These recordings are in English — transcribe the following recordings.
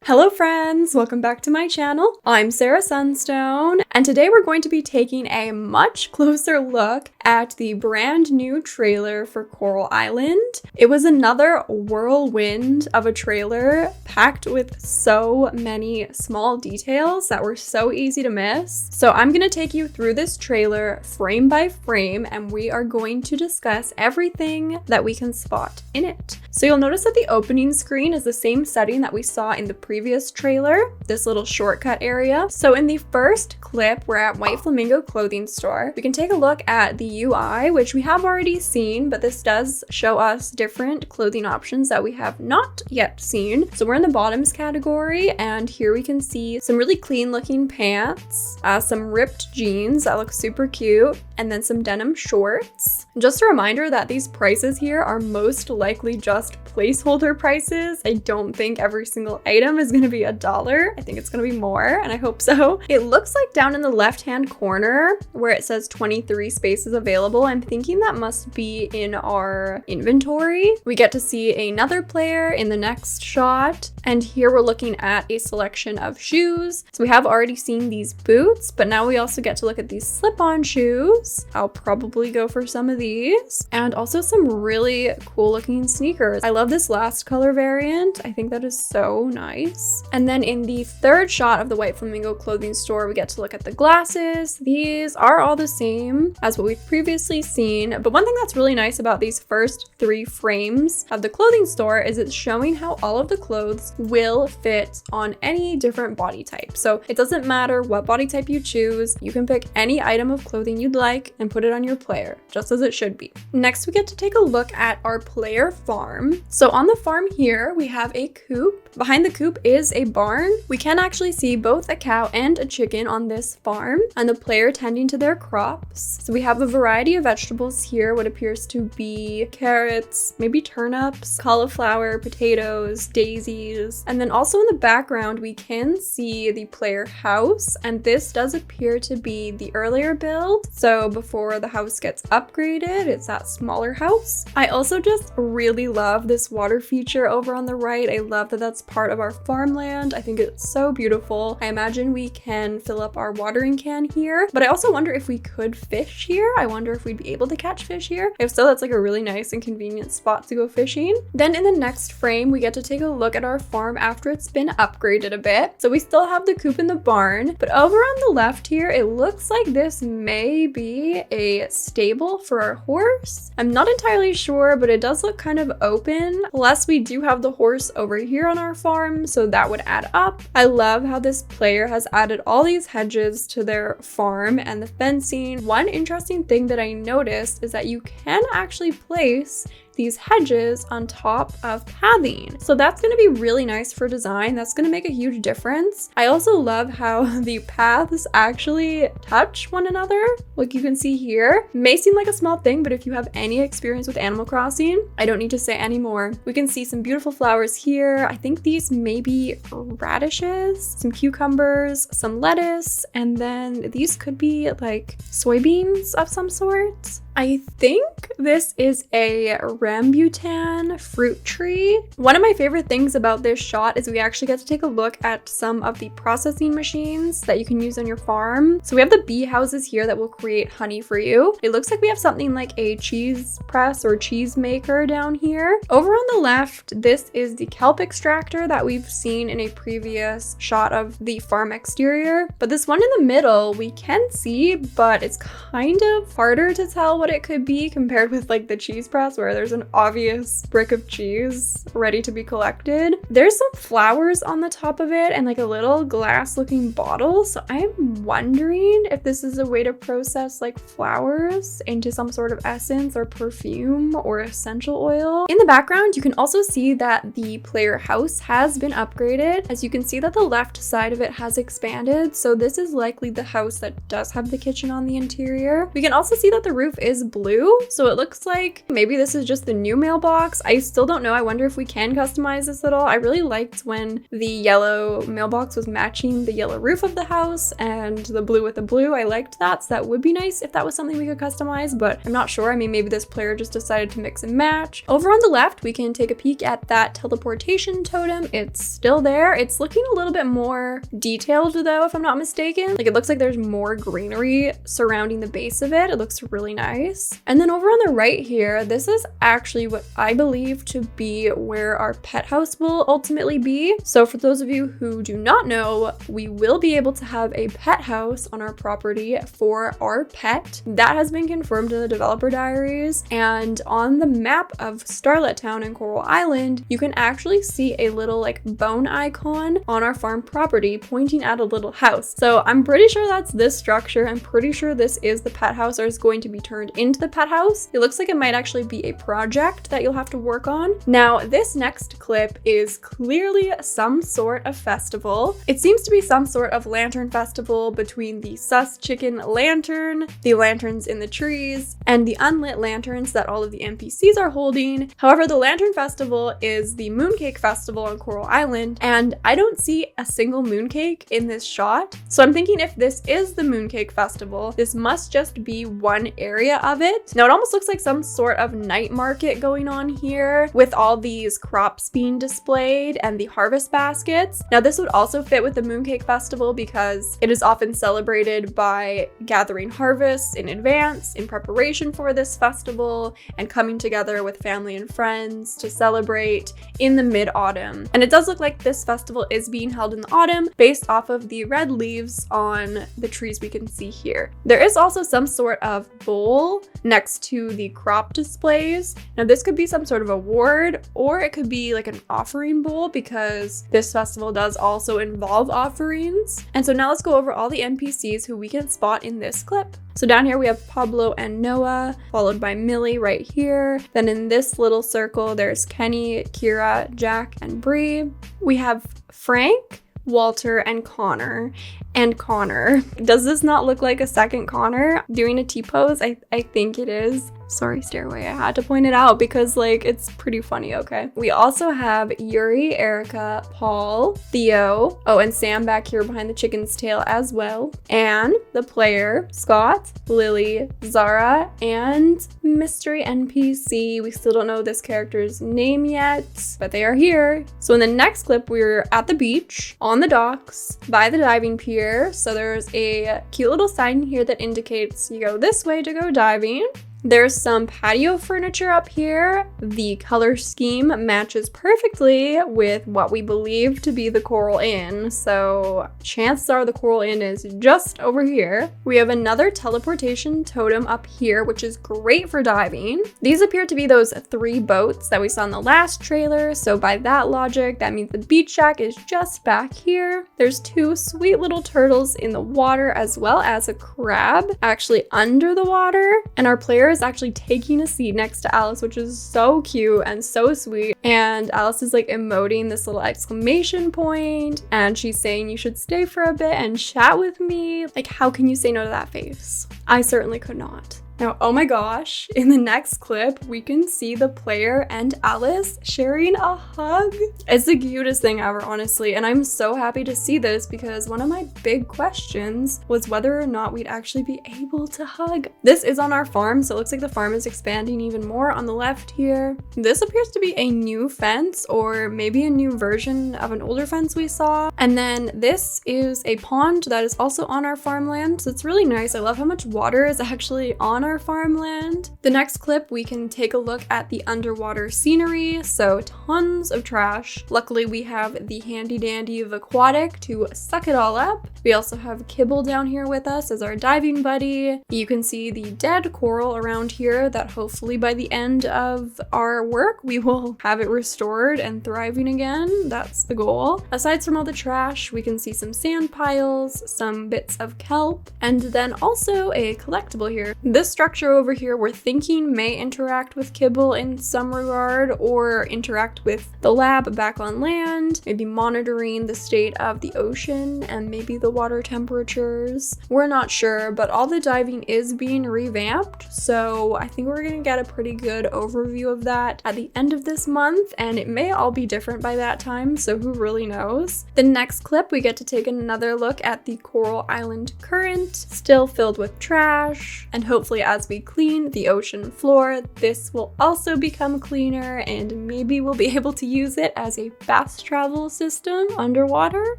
Hello friends, welcome back to my channel. I'm Sarah Sunstone, and today we're going to be taking a much closer look at the brand new trailer for Coral Island. It was another whirlwind of a trailer packed with so many small details that were so easy to miss. So I'm gonna take you through this trailer frame by frame, and we are going to discuss everything that we can spot in it. So you'll notice that the opening screen is the same setting that we saw in the previous trailer, this little shortcut area. So in the first clip, we're at White Flamingo clothing store. We can take a look at the UI, which we have already seen, but this does show us different clothing options that we have not yet seen. So we're in the bottoms category, and here we can see some really clean looking pants, some ripped jeans that look super cute, and then some denim shorts. Just a reminder that these prices here are most likely just placeholder prices. I don't think every single item is gonna be $1. I think it's gonna be more, and I hope so. It looks like down in the left-hand corner where it says 23 spaces available, I'm thinking that must be in our inventory. We get to see another player in the next shot, and here we're looking at a selection of shoes. So we have already seen these boots, but now we also get to look at these slip-on shoes. I'll probably go for some of these, and also some really cool looking sneakers. I love this last color variant. I think that is so nice. And then in the third shot of the White Flamingo clothing store, we get to look at the glasses. These are all the same as what we've previously seen, but one thing that's really nice about these first 3 frames of the clothing store is it's showing how all of the clothes will fit on any different body type. So it doesn't matter what body type you choose, you can pick any item of clothing you'd like and put it on your player, just as it should be. Next, we get to take a look at our player farm. So on the farm here, we have a coop. Behind the coop is a barn. We can actually see both a cow and a chicken on this farm, and the player tending to their crops. So we have a variety of vegetables here, what appears to be carrots, maybe turnips, cauliflower, potatoes, daisies. And then also in the background, we can see the player house, and this does appear to be the earlier build. So before the house gets upgraded, it's that smaller house. I also just really love this water feature over on the right. I love that that's part of our farmland. I think it's so beautiful. I imagine we can fill up our watering can here, but I also wonder if we could fish here. I wonder if we'd be able to catch fish here. If so, that's like a really nice and convenient spot to go fishing. Then in the next frame, we get to take a look at our farm after it's been upgraded a bit. So we still have the coop in the barn, but over on the left here, it looks like this may be a stable for our horse. I'm not entirely sure, but it does look kind of open. Plus, we do have the horse over here on our farm, so that would add up. I love how this player has added all these hedges to their farm and the fencing. One interesting thing that I noticed is that you can actually place these hedges on top of pathing. So that's going to be really nice for design. That's going to make a huge difference. I also love how the paths actually touch one another. Like you can see here. It may seem like a small thing, but if you have any experience with Animal Crossing, I don't need to say any more. We can see some beautiful flowers here. I think these may be radishes, some cucumbers, some lettuce, and then these could be like soybeans of some sort. I think this is a rambutan fruit tree. One of my favorite things about this shot is we actually get to take a look at some of the processing machines that you can use on your farm. So we have the bee houses here that will create honey for you. It looks like we have something like a cheese press or cheese maker down here. Over on the left, this is the kelp extractor that we've seen in a previous shot of the farm exterior. But this one in the middle, we can see, but it's kind of harder to tell what it could be compared with like the cheese press where there's an obvious brick of cheese ready to be collected. There's some flowers on the top of it and like a little glass looking bottle. So I'm wondering if this is a way to process like flowers into some sort of essence or perfume or essential oil. In the background, you can also see that the player house has been upgraded. As you can see that the left side of it has expanded. So this is likely the house that does have the kitchen on the interior. We can also see that the roof is is blue. So it looks like maybe this is just the new mailbox. I still don't know. I wonder if we can customize this at all. I really liked when the yellow mailbox was matching the yellow roof of the house and the blue with the blue. I liked that. So that would be nice if that was something we could customize, but I'm not sure. I mean, maybe this player just decided to mix and match. Over on the left, we can take a peek at that teleportation totem. It's still there. It's looking a little bit more detailed though, if I'm not mistaken. Like, it looks like there's more greenery surrounding the base of it. It looks really nice. And then over on the right here, this is actually what I believe to be where our pet house will ultimately be. So for those of you who do not know, we will be able to have a pet house on our property for our pet. That has been confirmed in the developer diaries. And on the map of Starlet Town and Coral Island, you can actually see a little like bone icon on our farm property pointing at a little house. So I'm pretty sure that's this structure. I'm pretty sure this is the pet house, or is going to be turned into the pet house. It looks like it might actually be a project that you'll have to work on. Now, this next clip is clearly some sort of festival. It seems to be some sort of lantern festival between the sus chicken lantern, the lanterns in the trees, and the unlit lanterns that all of the NPCs are holding. However, the lantern festival is the mooncake festival on Coral Island, and I don't see a single mooncake in this shot. So I'm thinking if this is the mooncake festival, this must just be one area of it. Now, it almost looks like some sort of night market going on here with all these crops being displayed and the harvest baskets. Now, this would also fit with the mooncake festival because it is often celebrated by gathering harvests in advance in preparation for this festival and coming together with family and friends to celebrate in the mid-autumn. And it does look like this festival is being held in the autumn based off of the red leaves on the trees we can see here. There is also some sort of bowl next to the crop displays. Now, this could be some sort of award, or it could be like an offering bowl because this festival does also involve offerings. And so now let's go over all the NPCs who we can spot in this clip. So down here we have Pablo and Noah, followed by Millie right here. Then in this little circle, there's Kenny, Kira, Jack, and Bree. We have Frank, Walter, and Connor. And Connor. Does this not look like a second Connor doing a T-pose? I think it is. Sorry, Stairway, I had to point it out because like it's pretty funny, okay? We also have Yuri, Erica, Paul, Theo, oh, and Sam back here behind the chicken's tail as well. And the player, Scott, Lily, Zara, and mystery NPC. We still don't know this character's name yet, but they are here. So in the next clip, we're at the beach, on the docks, by the diving pier. So there's a cute little sign here that indicates you go this way to go diving. There's some patio furniture up here. The color scheme matches perfectly with what we believe to be the Coral Inn. So chances are the Coral Inn is just over here. We have another teleportation totem up here, which is great for diving. These appear to be those 3 boats that we saw in the last trailer. So by that logic, that means the beach shack is just back here. There's 2 sweet little turtles in the water, as well as a crab actually under the water. And our player is actually taking a seat next to Alice, which is so cute and so sweet. And Alice is like emoting this little exclamation point, and she's saying you should stay for a bit and chat with me. Like, how can you say no to that face? I certainly could not. Now, oh my gosh, in the next clip, we can see the player and Alice sharing a hug. It's the cutest thing ever, honestly, and I'm so happy to see this because one of my big questions was whether or not we'd actually be able to hug. This is on our farm, so it looks like the farm is expanding even more on the left here. This appears to be a new fence, or maybe a new version of an older fence we saw. And then this is a pond that is also on our farmland, so it's really nice. I love how much water is actually on our farmland. The next clip, we can take a look at the underwater scenery. So tons of trash. Luckily, we have the handy dandy of Aquatic to suck it all up. We also have Kibble down here with us as our diving buddy. You can see the dead coral around here that hopefully by the end of our work, we will have it restored and thriving again. That's the goal. Aside from all the trash, we can see some sand piles, some bits of kelp, and then also a collectible here. This structure over here we're thinking may interact with Kibble in some regard or interact with the lab back on land, maybe monitoring the state of the ocean and maybe the water temperatures. We're not sure, but all the diving is being revamped, so I think we're gonna get a pretty good overview of that at the end of this month, and it may all be different by that time, so who really knows. The next clip, we get to take another look at the Coral Island current, still filled with trash, and hopefully as we clean the ocean floor, this will also become cleaner, and maybe we'll be able to use it as a fast travel system underwater,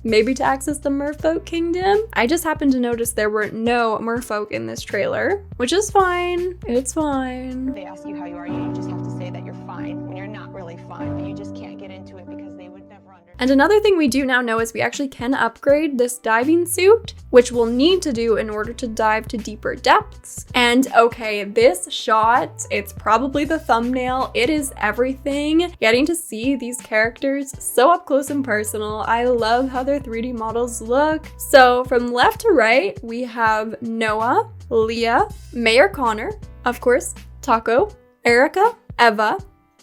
maybe to access the merfolk kingdom. I just happened to notice there were no merfolk in this trailer, which is fine. It's fine. They ask you how you are, you just have to say that you're fine when you're not really fine, but you just can't get into it because they would never understand. And another thing we do now know is we actually can upgrade this diving suit, which we'll need to do in order to dive to deeper depths. And okay, this shot, it's probably the thumbnail. It is everything. Getting to see these characters so up close and personal. I love how their 3D models look. So from left to right, we have Noah, Leah, Mayor Connor, of course, Taco, Erica, Eva,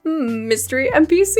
mystery NPC.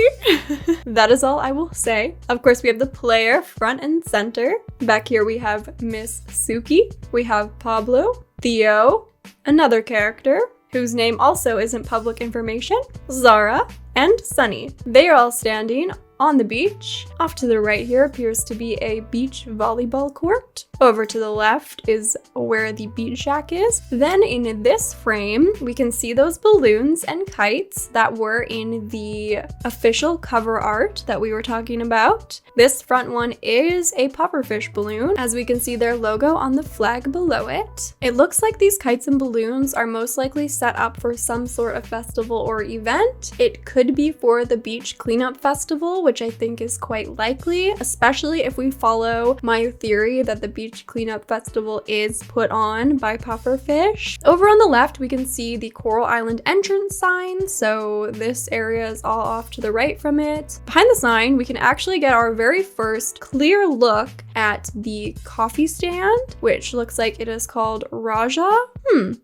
That is all I will say. Of course, we have the player front and center. Back here we have Miss Suki. We have Pablo, Theo, another character whose name also isn't public information, Zara, and Sunny. They are all standing on the beach. Off to the right here appears to be a beach volleyball court. Over to the left is where the beach shack is. Then in this frame, we can see those balloons and kites that were in the official cover art that we were talking about. This front one is a pufferfish balloon, as we can see their logo on the flag below it. It looks like these kites and balloons are most likely set up for some sort of festival or event. It could be for the beach cleanup festival, which I think is quite likely, especially if we follow my theory that the beach cleanup festival is put on by Pufferfish. Over on the left, we can see the Coral Island entrance sign, so this area is all off to the right from it. Behind the sign, we can actually get our very first clear look at the coffee stand, which looks like it is called Raja.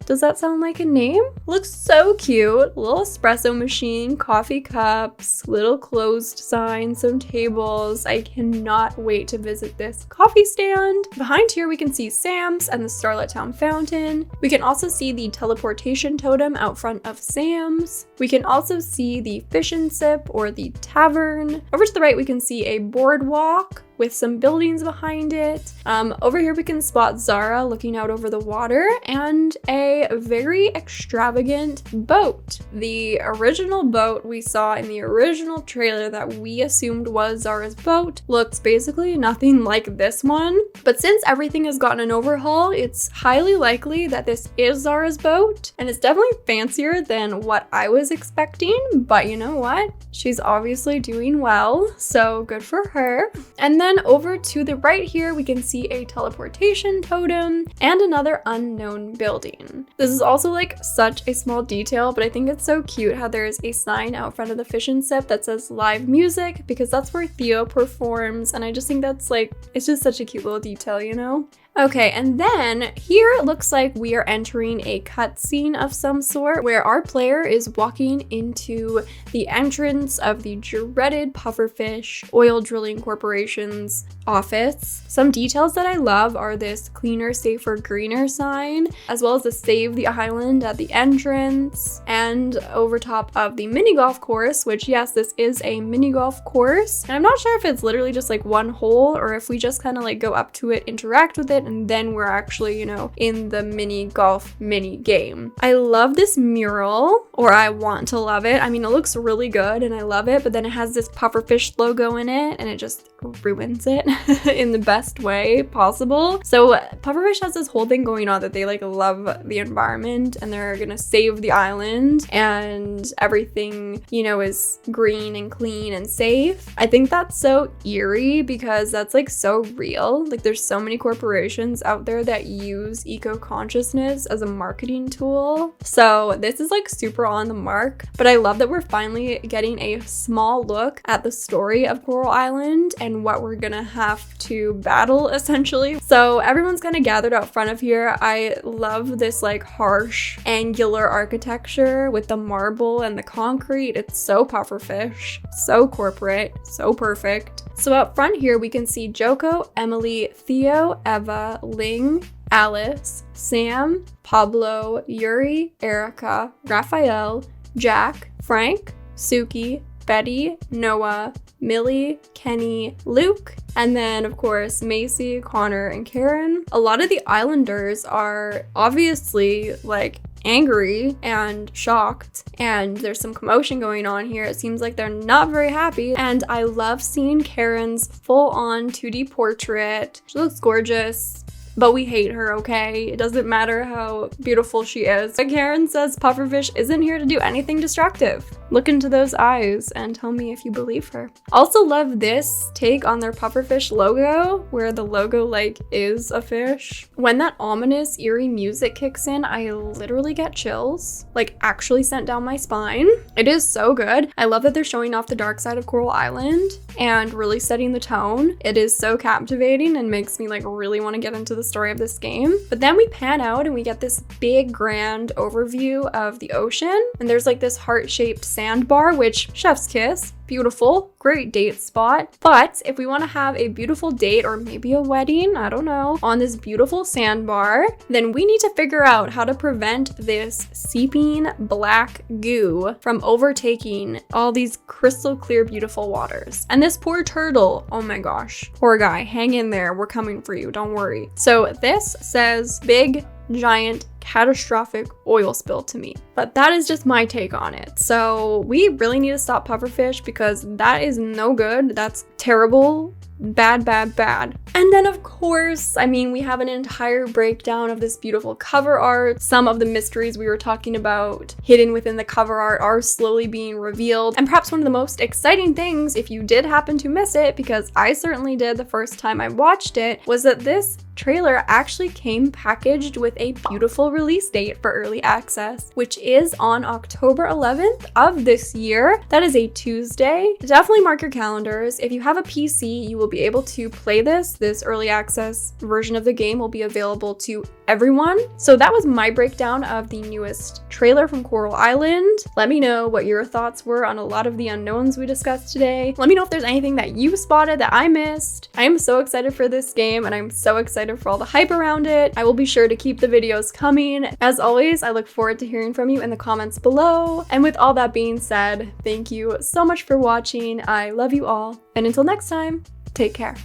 Does that sound like a name? Looks so cute. Little espresso machine, coffee cups, little closed sign, some tables. I cannot wait to visit this coffee stand. Behind here, we can see Sam's and the Starlet Town fountain. We can also see the teleportation totem out front of Sam's. We can also see the fish and sip or the tavern. Over to the right, we can see a boardwalk with some buildings behind it. Over here we can spot Zara looking out over the water and a very extravagant boat. The original boat we saw in the original trailer that we assumed was Zara's boat looks basically nothing like this one. But since everything has gotten an overhaul, it's highly likely that this is Zara's boat, and it's definitely fancier than what I was expecting, but you know what? She's obviously doing well, so good for her. And then over to the right here, we can see a teleportation totem and another unknown building. This is also like such a small detail, but I think it's so cute how there's a sign out front of the fish and sip that says live music, because that's where Theo performs, and I just think that's like, it's just such a cute little detail, you know? Okay, and then here it looks like we are entering a cutscene of some sort where our player is walking into the entrance of the dreaded Pufferfish Oil Drilling Corporation's office. Some details that I love are this cleaner, safer, greener sign, as well as the Save the Island at the entrance, and over top of the mini golf course, which yes, this is a mini golf course. And I'm not sure if it's literally just like one hole or if we just kind of like go up to it, interact with it, and then we're actually, you know, in the mini golf mini game. I love this mural, or I want to love it. I mean, it looks really good and I love it, but then it has this pufferfish logo in it and it just ruins it in the best way possible. So Pufferfish has this whole thing going on that they like love the environment and they're gonna save the island and everything, you know, is green and clean and safe. I think that's so eerie because that's like so real. Like there's so many corporations out there that use eco-consciousness as a marketing tool. So this is like super on the mark, but I love that we're finally getting a small look at the story of Coral Island and and what we're gonna have to battle essentially. So everyone's kind of gathered out front of here. I love this like harsh angular architecture with the marble and the concrete. It's so pufferfish, so corporate, so perfect. So up front here we can see Joko, Emily, Theo, Eva, Ling, Alice, Sam, Pablo, Yuri, Erica, Raphael, Jack, Frank, Suki, Betty, Noah, Millie, Kenny, Luke, and then of course Macy, Connor, and Karen. A lot of the Islanders are obviously like angry and shocked, and there's some commotion going on here. It seems like they're not very happy, and I love seeing Karen's full-on 2D portrait. She looks gorgeous. But we hate her, okay? It doesn't matter how beautiful she is. But Karen says Pufferfish isn't here to do anything destructive. Look into those eyes and tell me if you believe her. Also love this take on their Pufferfish logo, where the logo like is a fish. When that ominous, eerie music kicks in, I literally get chills, like actually sent down my spine. It is so good. I love that they're showing off the dark side of Coral Island and really setting the tone. It is so captivating and makes me like really want to get into the story of this game. But then we pan out and we get this big grand overview of the ocean, and there's like this heart-shaped sandbar, which chef's kiss. Beautiful, great date spot. But if we want to have a beautiful date or maybe a wedding, I don't know, on this beautiful sandbar, then we need to figure out how to prevent this seeping black goo from overtaking all these crystal clear, beautiful waters. And this poor turtle, oh my gosh, poor guy, hang in there, we're coming for you, don't worry. So this says big, giant, catastrophic oil spill to me, but that is just my take on it. So we really need to stop pufferfish because that is no good. That's terrible. Bad, bad, bad. And then of course, I mean, we have an entire breakdown of this beautiful cover art. Some of the mysteries we were talking about hidden within the cover art are slowly being revealed. And perhaps one of the most exciting things, if you did happen to miss it, because I certainly did the first time I watched it, was that this trailer actually came packaged with a beautiful release date for early access, which is on October 11th of this year. That is a Tuesday. Definitely mark your calendars. If you have a PC, you will be able to play this. This early access version of the game will be available to everyone. So that was my breakdown of the newest trailer from Coral Island. Let me know what your thoughts were on a lot of the unknowns we discussed today. Let me know if there's anything that you spotted that I missed. I am so excited for this game and I'm so excited for all the hype around it. I will be sure to keep the videos coming. As always, I look forward to hearing from you in the comments below. And with all that being said, thank you so much for watching. I love you all. And until next time, take care.